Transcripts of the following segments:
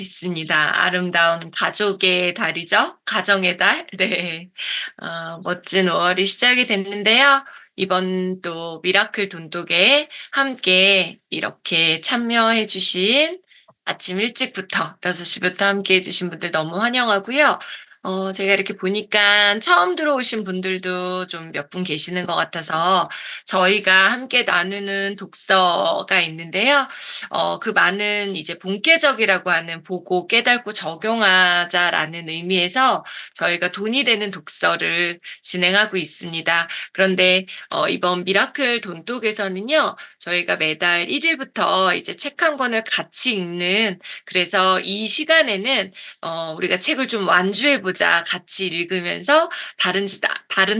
있습니다. 아름다운 가족의 달이죠. 가정의 달. 네. 멋진 5월이 시작이 됐는데요. 이번 또 미라클 돈독에 함께 이렇게 참여해 주신 아침 일찍부터 6 시부터 함께 해 주신 분들 너무 환영하고요. 제가 이렇게 보니까 처음 들어오신 분들도 좀 몇 분 계시는 것 같아서 저희가 함께 나누는 독서가 있는데요. 그 많은 이제 본계적이라고 하는 '보고 깨닫고 적용하자.'라는 의미에서 저희가 돈이 되는 독서를 진행하고 있습니다. 그런데 이번 미라클 돈독에서는요. 저희가 매달 1 일부터 이제 책 한 권을 같이 읽는, 그래서 이 시간에는 우리가 책을 좀 완주해 보자. 같이 읽으면서 다른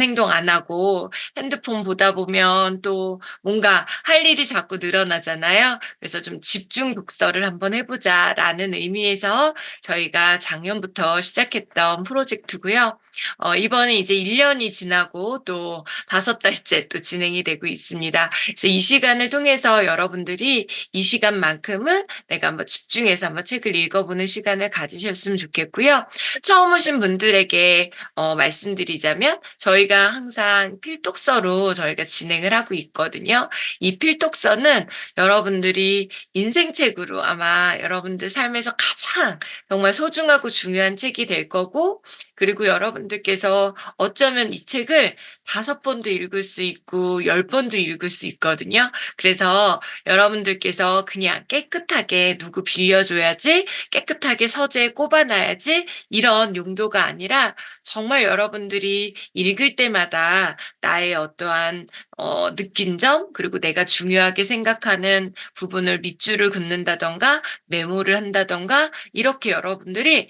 행동 안 하고 핸드폰 보다 보면 또 뭔가 할 일이 자꾸 늘어나잖아요. 그래서 좀 '집중 독서를 한번 해 보자.'라는 의미에서 저희가 작년부터 시작했던 프로젝트고요. 이번에 이제 1 년이 지나고 또 5 달째 또 진행이 되고 있습니다. 그래서 이 시간을 통해서 여러분들이 이 시간만큼은 내가 한번 집중해서 한번 책을 읽어보는 시간을 가지셨으면 좋겠고요. 처음 오신 분들에게 말씀드리자면 저희가 항상 필독서로 저희가 진행을 하고 있거든요. 이 필독서는 여러분들이 인생책으로 아마 여러분들 삶에서 가장 정말 소중하고 중요한 책이 될 거고, 그리고 여러분들께서 어쩌면 이 책을 5 번도 읽을 수 있고 10 번도 읽을 수 있거든요. 그래서 여러분들께서 그냥 깨끗하게 누구 빌려줘야지, 깨끗하게 서재에 꼽아 놔야지 이런 용도가 아니라 정말 여러분들이 읽을 때마다 나의 어떠한 느낀 점, 그리고 내가 중요하게 생각하는 부분을 밑줄을 긋는다든가 메모를 한다든가, 이렇게 여러분들이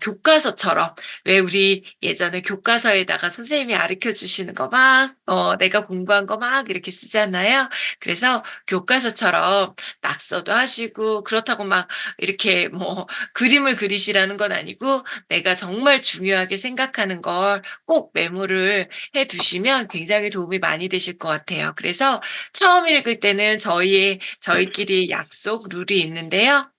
교과서처럼, 왜 우리 예전에 교과서에다가 선생님이 가르쳐 주시는 거 막 내가 공부한 거 막 이렇게 쓰잖아요. 그래서 교과서처럼 낙서도 하시고, 그렇다고 막 이렇게 뭐 그림을 그리시라는 건 아니고 내가 정말 중요하게 생각하는 걸 꼭 메모를 해 두시면 굉장히 도움이 많이 되실 것 같아요. 그래서 처음 읽을 때는 저희끼리의 약속 룰이 있는데요.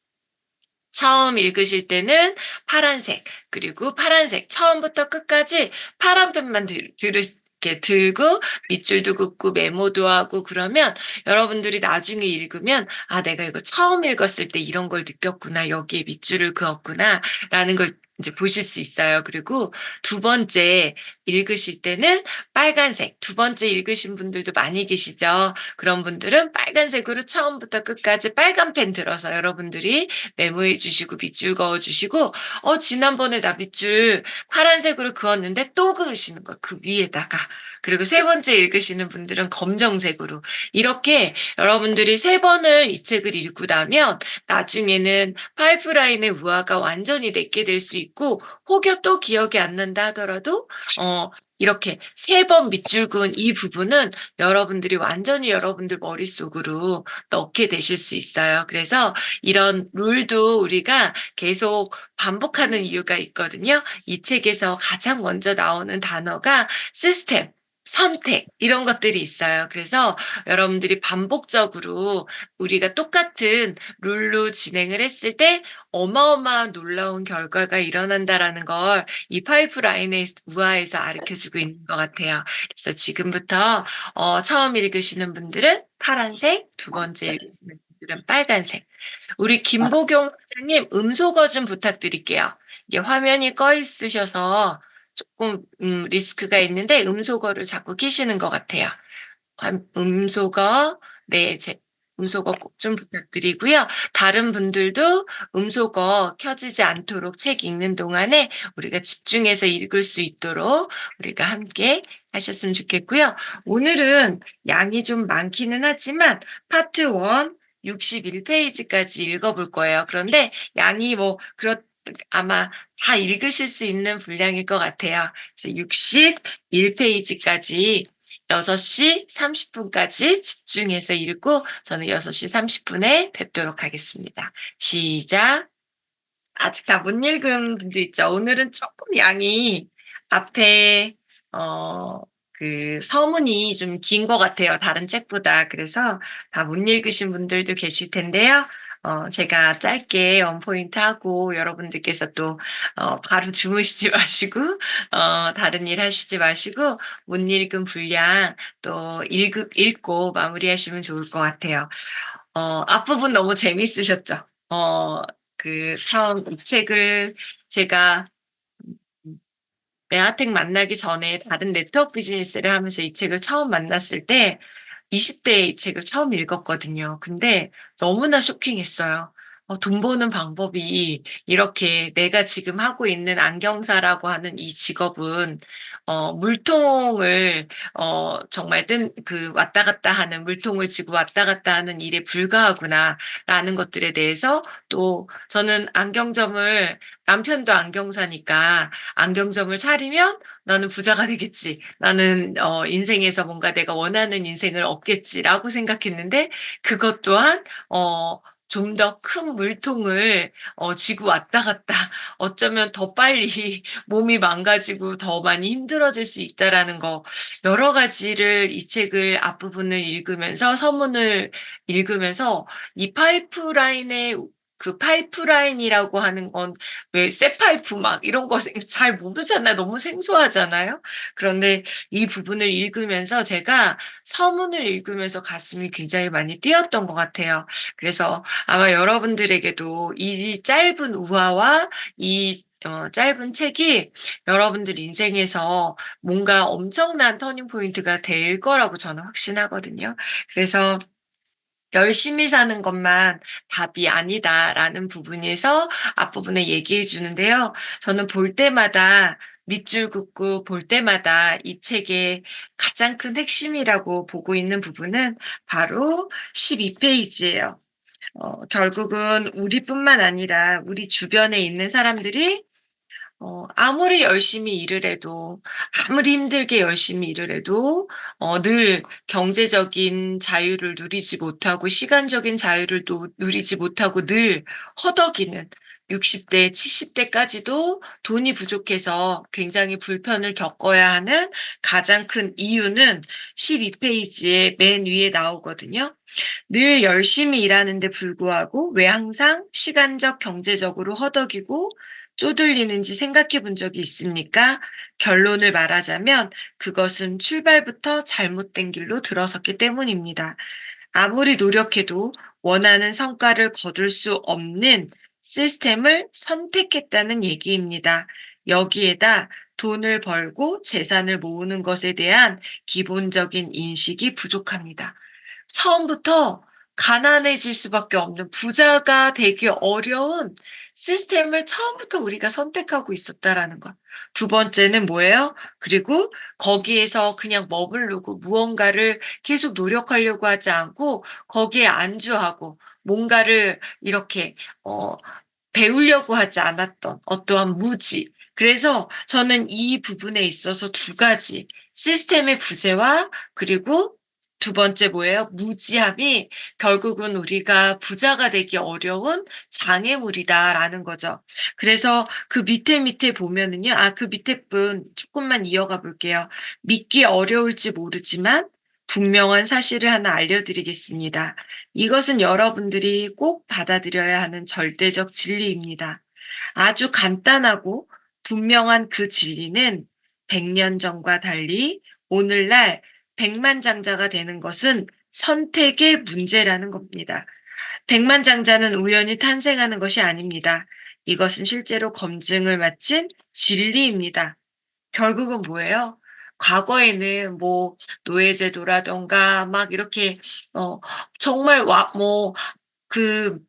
처음 읽으실 때는 파란색, 그리고 파란색 처음부터 끝까지 파란 펜만 이렇게 들고 밑줄도 긋고 메모도 하고, 그러면 여러분들이 나중에 읽으면 '아 내가 이거 처음 읽었을 때 이런 걸 느꼈구나. 여기에 밑줄을 그었구나.'라는 걸 인제 보실 수 있어요. 그리고 두 번째 읽으실 때는 빨간색, 두 번째 읽으신 분들도 많이 계시죠. 그런 분들은 빨간색으로 처음부터 끝까지 빨간 펜 들어서 여러분들이 메모해 주시고 밑줄 그어 주시고, 지난번에 나 밑줄 파란색으로 그었는데 또 그으시는 거예요, 그 위에다가. 그리고 세 번째 읽으시는 분들은 검정색으로. 이렇게 여러분들이 3번을 이 책을 읽고 나면 나중에는 파이프라인의 우화가 완전히 내게 될 수 있고, 혹여 또 기억이 안 난다 하더라도 이렇게 3번 밑줄 그은 이 부분은 여러분들이 완전히 여러분들 머릿속으로 넣게 되실 수 있어요. 그래서 이런 룰도 우리가 계속 반복하는 이유가 있거든요. 이 책에서 가장 먼저 나오는 단어가 시스템, 선택, 이런 것들이 있어요. 그래서 여러분들이 반복적으로 우리가 똑같은 룰로 진행을 했을 때 어마어마한 놀라운 결과가 일어난다라는 걸 이 파이프라인의 우화에서 가르쳐 주고 있는 것 같아요. 그래서 지금부터 처음 읽으시는 분들은 파란색, 두 번째 읽으시는 분들은 빨간색. 우리 김보경 선생님 음소거 좀 부탁드릴게요. 이게 화면이 꺼 있으셔서 조금 리스크가 있는데 음소거를 자꾸 키시는 것 같아요. 음소거, 네, 음소거 꼭 좀 부탁드리고요. 다른 분들도 음소거 켜지지 않도록 책 읽는 동안에 우리가 집중해서 읽을 수 있도록 우리가 함께 하셨으면 좋겠고요. 오늘은 양이 좀 많기는 하지만 파트 1 61 페이지까지 읽어 볼 거예요. 그런데 양이 뭐 아마 다 읽으실 수 있는 분량일 것 같아요. 그래서 61 페이지까지 6시 30 분까지 집중해서 읽고 저는 6시 30 분에 뵙도록 하겠습니다. 시작. 아직 다 못 읽은 분도 있죠. 오늘은 쪼끔 양이 앞에 어 서문이 좀 긴 것 같아요, 다른 책보다. 그래서 다 못 읽으신 분들도 계실 텐데요. 제가 짧게 원포인트 하고 여러분들께서 또 바로 주무시지 마시고 다른 일 하시지 마시고 못 읽은 분량 또 읽고 마무리하시면 좋을 것 같아요. 앞부분 너무 재밌으셨죠? 처음 이 책을 제가 메아텍 만나기 전에 다른 네트워크 비즈니스를 하면서 이 책을 처음 만났을 때 20 대에 이 책을 처음 읽었거든요. 근데 너무나 쇼킹했어요. 돈 버는 방법이 이렇게 내가 지금 하고 있는 안경사라고 하는 이 직업은 물통을 정말 왔다 갔다 하는 물통을 지고 왔다 갔다 하는 일에 불과하구나라는 것들에 대해서 또 저는 안경점을 남편도 안경사니까 '안경점을 차리면 나는 부자가 되겠지. 나는 인생에서 뭔가 내가 원하는 인생을 얻겠지.'라고 생각했는데 그것 또한 좀 더 큰 물통을 지고 왔다 갔다 어쩌면 더 빨리 몸이 망가지고 더 많이 힘들어질 수 있다라는 거 여러 가지를 이 책을 앞부분을 읽으면서 서문을 읽으면서 이 파이프라인의 그 파이프라인이라고 하는 건 왜 쇠파이프 막 이런 거 잘 모르잖아요. 너무 생소하잖아요. 그런데 이 부분을 읽으면서 제가 서문을 읽으면서 가슴이 굉장히 많이 뛰었던 것 같아요. 그래서 아마 여러분들에게도 이 짧은 우화와 이 짧은 책이 여러분들 인생에서 뭔가 엄청난 터닝 포인트가 될 거라고 저는 확신하거든요. 그래서 '열심히 사는 것만 답이 아니다.'라는 부분에서 앞부분에 얘기해 주는데요. 저는 볼 때마다 밑줄 긋고 볼 때마다 이 책의 가장 큰 핵심이라고 보고 있는 부분은 바로 12 페이지예요. 결국은 우리뿐만 아니라 우리 주변에 있는 사람들이 아무리 열심히 일을 해도 아무리 힘들게 열심히 일을 해도 늘 경제적인 자유를 누리지 못하고 시간적인 자유를 또 누리지 못하고 늘 허덕이는 60 대, 70 대까지도 돈이 부족해서 굉장히 불편을 겪어야 하는 가장 큰 이유는 12 페이지의 맨 위에 나오거든요. 늘 열심히 일하는데 불구하고 왜 항상 시간적, 경제적으로 허덕이고 쪼들리는지 생각해 본 적이 있습니까? 결론을 말하자면 그것은 출발부터 잘못된 길로 들어섰기 때문입니다. 아무리 노력해도 원하는 성과를 거둘 수 없는 시스템을 선택했다는 얘기입니다. 여기에다 돈을 벌고 재산을 모으는 것에 대한 기본적인 인식이 부족합니다. 처음부터 가난해질 수밖에 없는 부자가 되기 어려운 시스템을 처음부터 우리가 선택하고 있었다라는 것. 두 번째는 뭐예요? 그리고 거기에서 그냥 머무르고 무언가를 계속 노력하려고 하지 않고 거기에 안주하고 뭔가를 이렇게 어 배우려고 하지 않았던 어떠한 무지. 그래서 저는 이 부분에 있어서 두 가지 시스템의 부재와 그리고 두 번째 뭐예요? 무지함이 결국은 우리가 부자가 되기 어려운 장애물이다라는 거죠. 그래서 그 밑에 보면은요. 그 밑에 분 조금만 이어가 볼게요. 믿기 어려울지 모르지만 분명한 사실을 하나 알려드리겠습니다. 이것은 여러분들이 꼭 받아들여야 하는 절대적 진리입니다. 아주 간단하고 분명한 그 진리는 100년 전과 달리 오늘날 백만장자가 되는 것은 선택의 문제라는 겁니다. 백만장자는 우연히 탄생하는 것이 아닙니다. 이것은 실제로 검증을 마친 진리입니다. 결국은 뭐예요? 과거에는 뭐 노예제도라든가 막 이렇게 어 정말 그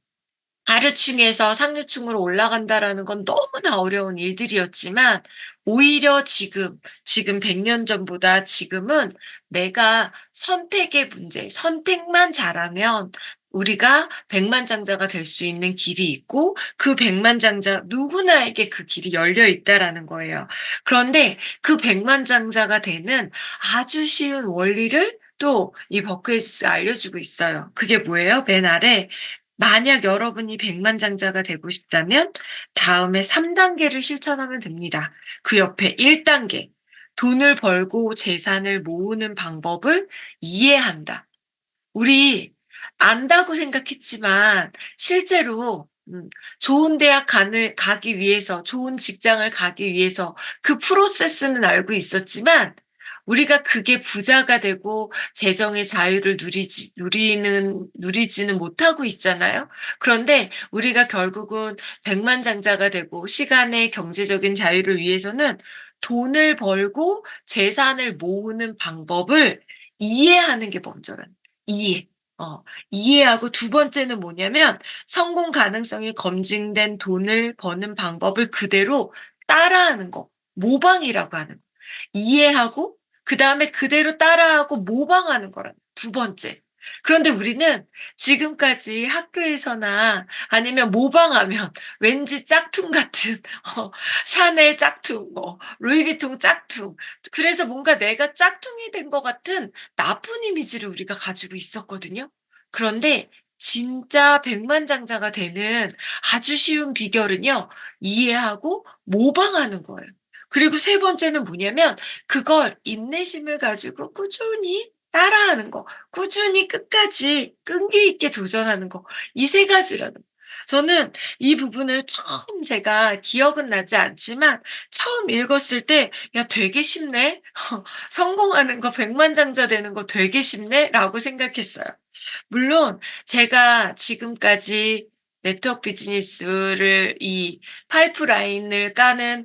아래층에서 상류층으로 올라간다라는 건 너무나 어려운 일들이었지만 오히려 지금 100년 전보다 지금은 내가 선택의 문제, 선택만 잘하면 우리가 백만장자가 될 수 있는 길이 있고 그 백만장자 누구나에게 그 길이 열려 있다라는 거예요. 그런데 그 백만장자가 되는 아주 쉬운 원리를 또 이 버크헤이스가 알려주고 있어요. 그게 뭐예요? 맨 아래 만약 여러분이 백만장자가 되고 싶다면 다음에 3 단계를 실천하면 됩니다. 그 옆에 1 단계 돈을 벌고 재산을 모으는 방법을 이해한다. 우리 안다고 생각했지만 실제로 좋은 대학 가기 위해서 좋은 직장을 가기 위해서 그 프로세스는 알고 있었지만 우리가 그게 부자가 되고 재정의 자유를 누리지는 못하고 있잖아요. 그런데 우리가 결국은 백만장자가 되고 시간의 경제적인 자유를 위해서는 돈을 벌고 재산을 모으는 방법을 이해하는 게 먼저라는 이해. 어. 이해하고 두 번째는 뭐냐면 성공 가능성이 검증된 돈을 버는 방법을 그대로 따라하는 거. 모방이라고 하는 거. 이해하고 그다음에 그대로 따라하고 모방하는 거라는 두 번째. 그런데 우리는 지금까지 학교에서나 아니면 모방하면 왠지 짝퉁 같은 샤넬 짝퉁 루이비통 짝퉁 그래서 뭔가 내가 짝퉁이 된 것 같은 나쁜 이미지를 우리가 가지고 있었거든요. 그런데 진짜 백만장자가 되는 아주 쉬운 비결은요. 이해하고 모방하는 거예요. 그리고 세 번째는 뭐냐면 그걸 인내심을 가지고 꾸준히 따라하는 거. 꾸준히 끝까지 끈기 있게 도전하는 거. 이 세 가지라는 거. 저는 이 부분을 처음 제가 기억은 나지 않지만 처음 읽었을 때 '야 되게 쉽네. 성공하는 거 백만장자 되는 거 되게 쉽네.'라고 생각했어요. 물론 제가 지금까지 네트워크 비즈니스를 이 파이프라인을 까는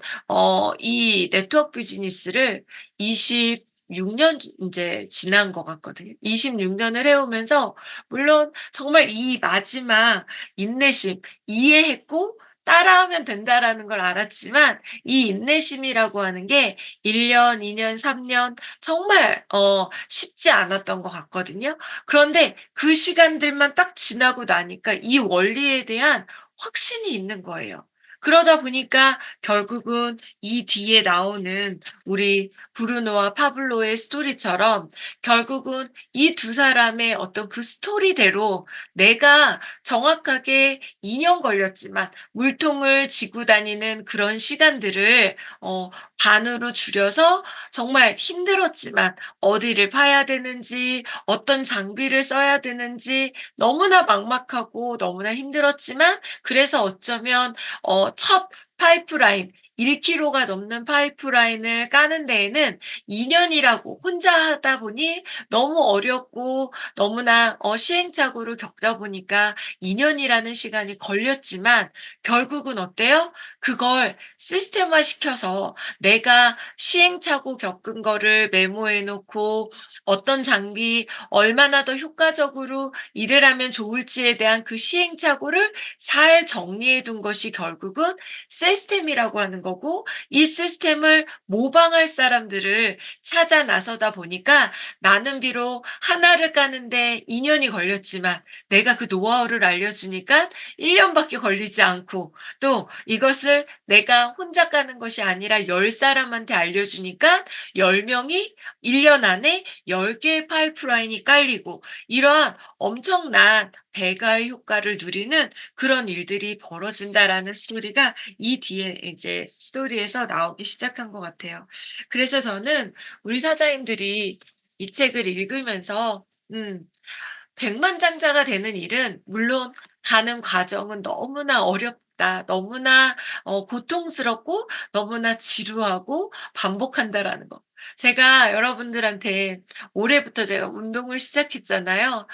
이 네트워크 비즈니스를 26년 인제 지난 것 같거든요. 26 년을 해 오면서 물론 정말 이 마지막 인내심 이해했고 따라하면 된다라는 걸 알았지만 이 인내심이라고 하는 게 1 년, 2 년, 3년 정말 쉽지 않았던 것 같거든요. 그런데 그 시간들만 딱 지나고 나니까 이 원리에 대한 확신이 있는 거예요. 그러다 보니까 결국은 이 뒤에 나오는 우리 브루노와 파블로의 스토리처럼 결국은 이 두 사람의 어떤 그 스토리대로 내가 정확하게 2년 걸렸지만 물통을 지고 다니는 그런 시간들을 반으로 줄여서 정말 힘들었지만 어디를 파야 되는지 어떤 장비를 써야 되는지 너무나 막막하고 너무나 힘들었지만 그래서 어쩌면 첫 파이프라인 1 킬로가 넘는 파이프라인을 까는 데에는 2 년이라고 혼자 하다 보니 너무 어렵고 너무나 시행착오를 겪다 보니까 2 년이라는 시간이 걸렸지만 결국은 어때요? 그걸 시스템화 시켜서 내가 시행착오 겪은 거를 메모해 놓고 어떤 장비 얼마나 더 효과적으로 일을 하면 좋을지에 대한 그 시행착오를 잘 정리해 둔 것이 결국은 시스템이라고 하는 거고 이 시스템을 모방할 사람들을 찾아 나서다 보니까 나는 비록 하나를 까는데 2 년이 걸렸지만 내가 그 노하우를 알려주니까 1 년밖에 걸리지 않고 또 이것을 내가 혼자 까는 것이 아니라 10 사람한테 알려주니까 10 명이 1년 안에 10 개의 파이프라인이 깔리고 이러한 엄청난 배가의 효과를 누리는 그런 일들이 벌어진다라는 스토리가 이 뒤에 이제 스토리에서 나오기 시작한 것 같아요. 그래서 저는 우리 사장님들이 이 책을 읽으면서 백만장자가 되는 일은 물론 가는 과정은 너무나 어렵다. 너무나 고통스럽고 너무나 지루하고 반복한다라는 거. 제가 여러분들한테 올해부터 제가 운동을 시작했잖아요.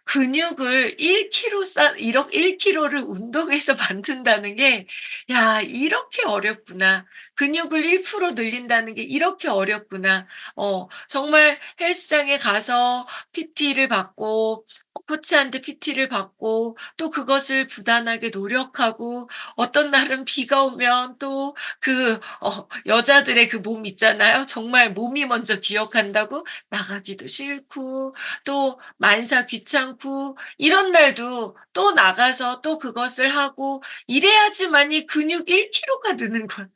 근육을 1 킬로 쌓 이렇 1 킬로를 운동해서 만든다는 게 '야 이렇게 어렵구나. 근육을 1% 늘린다는 게 이렇게 어렵구나.' 정말 헬스장에 가서 PT를 받고 코치한테 PT를 받고 또 그것을 부단하게 노력하고 어떤 날은 비가 오면 또 그 여자들의 그 몸 있잖아요. 정말 몸이 먼저 기억한다고 나가기도 싫고 또 만사 귀찮고 이런 날도 또 나가서 또 그것을 하고 이래야지만이 근육 1 킬로가 느는 거야.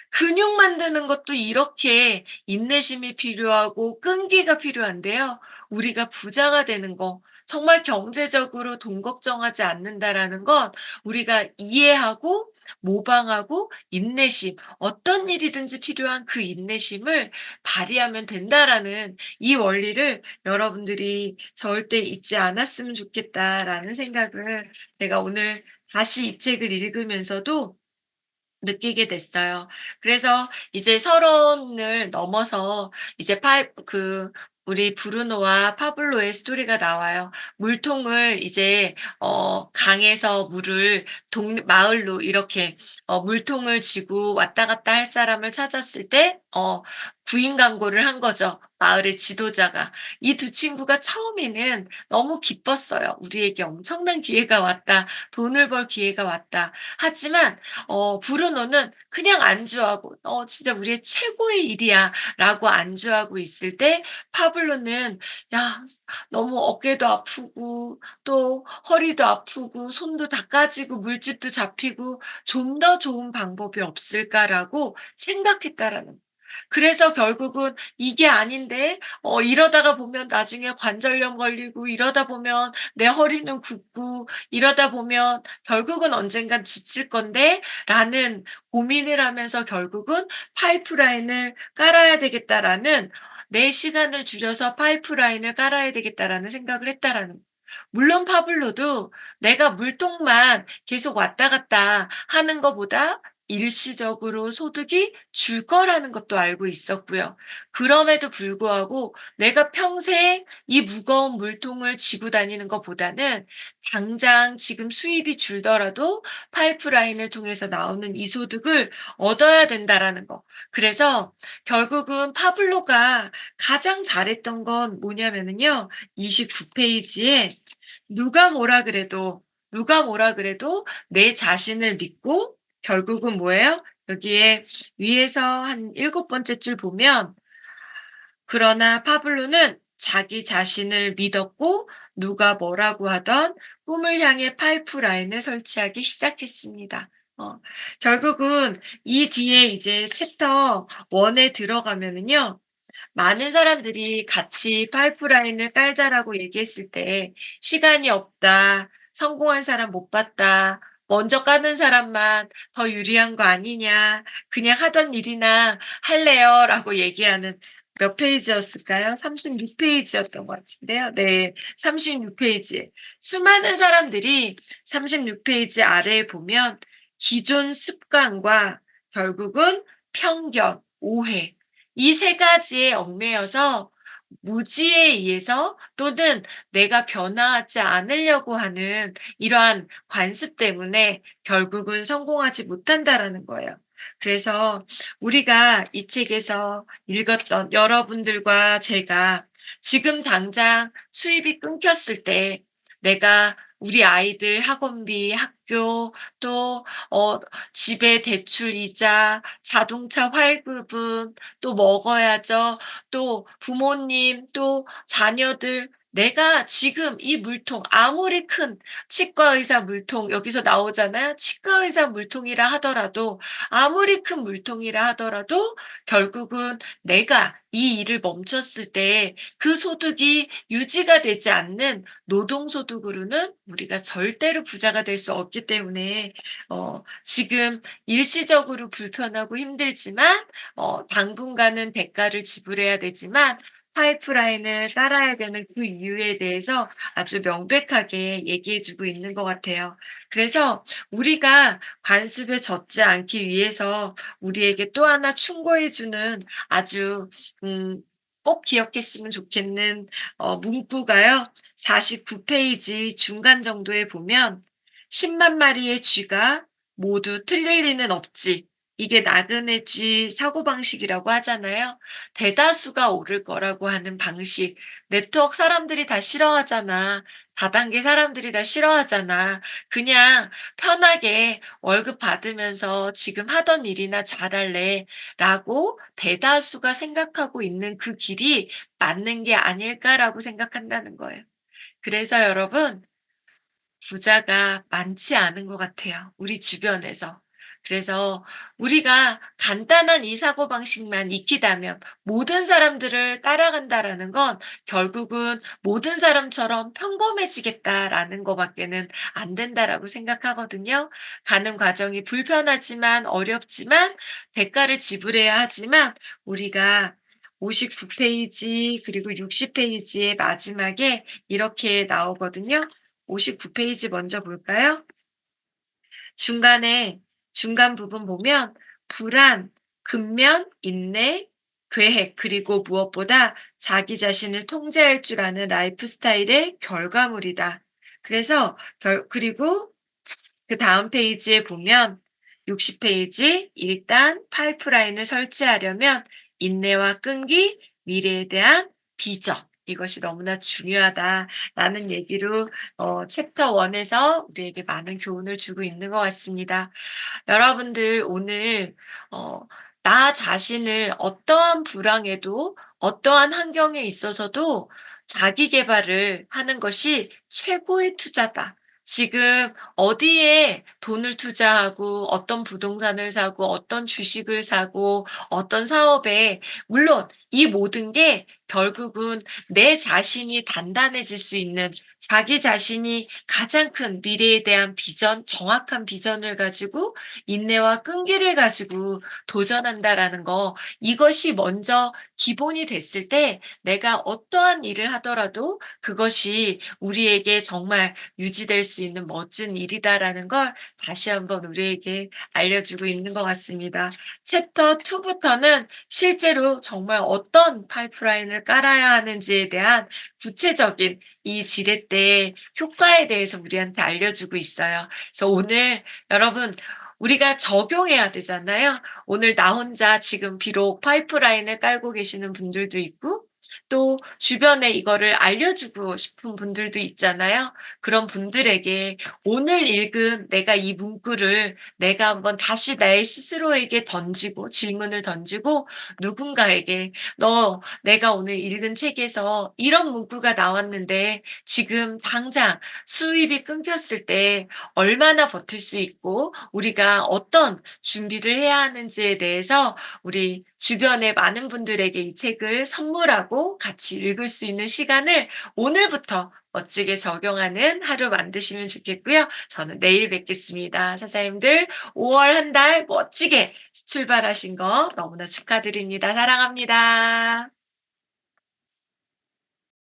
근육 만드는 것도 이렇게 인내심이 필요하고 끈기가 필요한데요. 우리가 부자가 되는 거 정말 경제적으로 돈 걱정하지 않는다라는 건 우리가 이해하고 모방하고 인내심, 어떤 일이든지 필요한 그 인내심을 발휘하면 된다라는 이 원리를 여러분들이 절대 잊지 않았으면 좋겠다라는 생각을 제가 오늘 다시 이 책을 읽으면서도 느끼게 됐어요. 그래서 이제 서론을 넘어서 이제 우리 브루노와 파블로의 스토리가 나와요. 물통을 이제 강에서 물을 동 마을로 이렇게 물통을 지고 왔다 갔다 할 사람을 찾았을 때 구인 광고를 한 거죠, 마을의 지도자가. 이 두 친구가 처음에는 너무 기뻤어요. '우리에게 엄청난 기회가 왔다. 돈을 벌 기회가 왔다.' 하지만 브루노는 그냥 안주하고 진짜 우리의 최고의 일이야.'라고 안주하고 있을 때 파블로는 야 너무 어깨도 아프고 또 허리도 아프고 손도 다 까지고 물집도 잡히고 '좀 더 좋은 방법이 없을까.'라고 생각했다라는 그래서 결국은 '이게 아닌데 이러다가 보면 나중에 관절염 걸리고 이러다 보면 내 허리는 굽고 이러다 보면 결국은 언젠간 지칠 건데.'라는 고민을 하면서 결국은 '파이프라인을 깔아야 되겠다.'라는 '내 시간을 줄여서 파이프라인을 깔아야 되겠다.'라는 생각을 했다라는 물론 파블로도 내가 물통만 계속 왔다 갔다 하는 것보다 일시적으로 소득이 줄 거라는 것도 알고 있었고요. 그럼에도 불구하고 내가 평생 이 무거운 물통을 지고 다니는 것보다는 당장 지금 수입이 줄더라도 파이프라인을 통해서 나오는 이 소득을 얻어야 된다라는 거. 그래서 결국은 파블로가 가장 잘했던 건 뭐냐면은요. 29 페이지에 누가 뭐라 그래도, 누가 뭐라 그래도 내 자신을 믿고 결국은 뭐예요? 여기에 위에서 한 일곱 번째 줄 보면 그러나 파블로는 자기 자신을 믿었고 누가 뭐라고 하던 꿈을 향해 파이프라인을 설치하기 시작했습니다. 어 결국은 이 뒤에 이제 챕터 1에 들어가면은요. 많은 사람들이 같이 파이프라인을 깔자라고 얘기했을 때 "시간이 없다. 성공한 사람 못 봤다. 먼저 까는 사람만 더 유리한 거 아니냐. 그냥 하던 일이나 할래요?"라고 얘기하는 몇 페이지였을까요? 36 페이지였던 것 같은데요. 네. 36 페이지에 수많은 사람들이 36 페이지 아래에 보면 기존 습관과 결국은 편견, 오해 이 세 가지에 얽매여서 무지에 의해서 또는 내가 변화하지 않으려고 하는 이러한 관습 때문에 결국은 성공하지 못한다라는 거예요. 그래서 우리가 이 책에서 읽었던 여러분들과 제가 지금 당장 수입이 끊겼을 때 내가 우리 아이들 학원비, 학교 또 집에 대출 이자, 자동차 활부분 또 먹어야죠. 또 부모님 또 자녀들 내가 지금 이 물통 아무리 큰 치과 의사 물통 여기서 나오잖아요. 치과 의사 물통이라 하더라도 아무리 큰 물통이라 하더라도 결국은 내가 이 일을 멈췄을 때 그 소득이 유지가 되지 않는 노동소득으로는 우리가 절대로 부자가 될 수 없기 때문에 지금 일시적으로 불편하고 힘들지만 당분간은 대가를 지불해야 되지만 파이프라인을 따라야 되는 그 이유에 대해서 아주 명백하게 얘기해 주고 있는 것 같아요. 그래서 우리가 관습에 젖지 않기 위해서 우리에게 또 하나 충고해 주는 아주 꼭 기억했으면 좋겠는 문구가요. 49 페이지 중간 정도에 보면 "10만 마리의 쥐가 모두 틀릴 리는 없지." 이게 나그네 쥐 사고방식이라고 하잖아요. 대다수가 옳을 거라고 하는 방식. 네트워크 사람들이 다 싫어하잖아. 다단계 사람들이 다 싫어하잖아. 그냥 편하게 월급 받으면서 "지금 하던 일이나 잘할래."라고 대다수가 생각하고 있는 그 길이 맞는 게 아닐까라고 생각한다는 거예요. 그래서 여러분 부자가 많지 않은 것 같아요, 우리 주변에서. 그래서 우리가 간단한 이 사고방식만 익히다면 모든 사람들을 따라간다라는 건 결국은 '모든 사람처럼 평범해지겠다.'라는 거밖에는 안 된다라고 생각하거든요. 가는 과정이 불편하지만 어렵지만 대가를 지불해야 하지만 우리가 59 페이지 그리고 60 페이지의 마지막에 이렇게 나오거든요. 59 페이지 먼저 볼까요? 중간에 중간 부분 보면 불안, 근면, 인내, 계획 그리고 무엇보다 자기 자신을 통제할 줄 아는 라이프 스타일의 결과물이다. 그래서 그리고 그다음 페이지에 보면 60 페이지 일단 파이프라인을 설치하려면 인내와 끈기, 미래에 대한 비전 이것이 너무나 중요하다라는 얘기로 챕터 1 에서 우리에게 많은 교훈을 주고 있는 것 같습니다. 여러분들 오늘 어 나 자신을 어떠한 불황에도 어떠한 환경에 있어서도 자기 계발을 하는 것이 최고의 투자다. 지금 어디에 돈을 투자하고 어떤 부동산을 사고 어떤 주식을 사고 어떤 사업에 물론 이 모든 게 결국은 내 자신이 단단해질 수 있는 자기 자신이 가장 큰 미래에 대한 비전, 정확한 비전을 가지고 인내와 끈기를 가지고 도전한다라는 거 이것이 먼저 기본이 됐을 때 내가 어떠한 일을 하더라도 그것이 우리에게 정말 유지될 수 있는 멋진 일이다라는 걸 다시 한번 우리에게 알려주고 있는 것 같습니다. 챕터 2 부터는 실제로 정말 어떤 파이프라인을 깔아야 하는지에 대한 구체적인 이 지렛대의 효과에 대해서 우리한테 알려주고 있어요. 그래서 오늘 여러분 우리가 적용해야 되잖아요. 오늘 나 혼자 지금 비록 파이프라인을 깔고 계시는 분들도 있고 또 주변에 이거를 알려주고 싶은 분들도 있잖아요. 그런 분들에게 오늘 읽은 내가 이 문구를 내가 한번 다시 내 스스로에게 던지고 질문을 던지고 누군가에게 "너 내가 오늘 읽은 책에서 이런 문구가 나왔는데 지금 당장 수입이 끊겼을 때 얼마나 버틸 수 있고 우리가 어떤 준비를 해야 하는지에 대해서 우리 주변의 많은 분들에게 이 책을 선물하고 같이 읽을 수 있는 시간을 오늘부터 멋지게 적용하는 하루 만드시면 좋겠고요. 저는 내일 뵙겠습니다. 사사님들 5월 한 달 멋지게 출발하신 거 너무나 축하드립니다. 사랑합니다.